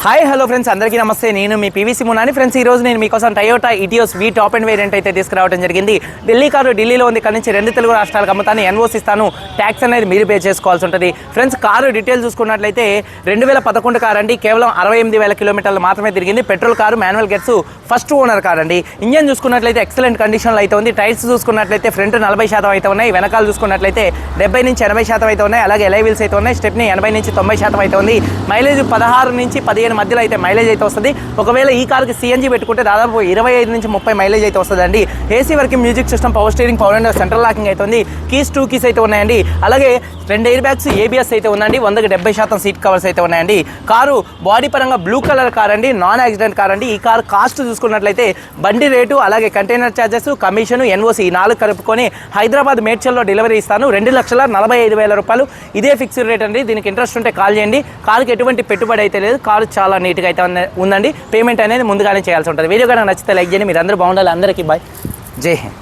Hi hello friends, అందరికీ నమస్తే. నేను మీ పీవీసీ మునాని. ఫ్రెండ్స్, ఈ రోజు నేను మీకోసం Toyota Etios we top and variant అయితే తీసుకురావడం జరిగింది. ఢిల్లీ కారు ఢిల్లీలో ఉంది. ఇక్కడ నుంచి 2 తెలుగు రాష్ట్రాలకు అమ్ముతాను. ఎన్ఓసి ఇస్తాను. ట్యాక్స్ అనేది మీరు పే చేసుకోవాల్సి ఉంటుంది. ఫ్రెండ్స్, కారు డీటెయిల్స్ చూసుకున్నట్లయితే 2011 కార్ అండి. కేవలం 68,000 కిలోమీటర్లు మాత్రమే తిరిగింది. Petrol car, manual gets, first owner car అండి. ఇంజన్ చూసుకున్నట్లయితే ఎక్సలెంట్ కండిషన్లో అయితే ఉంది. టైర్స్ చూసుకున్నట్లయితే ఫ్రంట్ 40% అయితే ఉన్నాయి. వెనకాల చూసుకున్నట్లయితే 70 నుంచి 80% అయితే ఉన్నాయి. అలాగే ఎలై వీల్స్ అయితే ఉన్నాయి. స్టెప్ని 80 నుంచి 90% అయితే ఉంది. మైలేజ్ 16 నుంచి 15 మధ్యలో అయితే మైలేజ్ అయితే వస్తుంది. ఒకవేళ ఈ కార్కి సిఎన్జీ పెట్టుకుంటే దాదాపు 25 నుంచి 30 మైలేజ్ అయితే వస్తుందండి. AC working, music system, power steering, power window, central locking అయితే ఉంది. కీస్ 2 కీస్ అయితే ఉన్నాయండి. అలాగే 2 ఎయిర్ బ్యాగ్స్, ఏబిఎస్ అయితే ఉందండి. 100కి 70% సీట్ కవర్స్ అయితే ఉన్నాయండి. కారు బాడీ పరంగా బ్లూ కలర్ కార్ అండి. నాన్ యాక్సిడెంట్ కార్ అండి. ఈ కార్ కాస్ట్ చూసుకున్నట్లయితే బండి రేటు, అలాగే కంటైనర్ ఛార్జెస్, కమిషన్, ఎన్ఓసి ఈ 4 కలుపుకొని హైదరాబాద్ మేడ్చల్లో డెలివరీ ఇస్తాను. 2,45,000 రూపాయలు ఇదే ఫిక్స్డ్ రేట్ అండి. దీనికి ఇంట్రెస్ట్ ఉంటే కాల్ చేయండి. కారుకి ఎటువంటి పెట్టుబడి అయితే లేదు. కారు చాలా నీట్గా అయితే ఉందండి. పేమెంట్ అనేది ముందుగానే చేయాల్సి ఉంటుంది. వీడియో కనుక నచ్చితే లైక్ చేయండి. మీరు అందరూ బాగుండాలి. అందరికీ బాయ్. జై హింద్.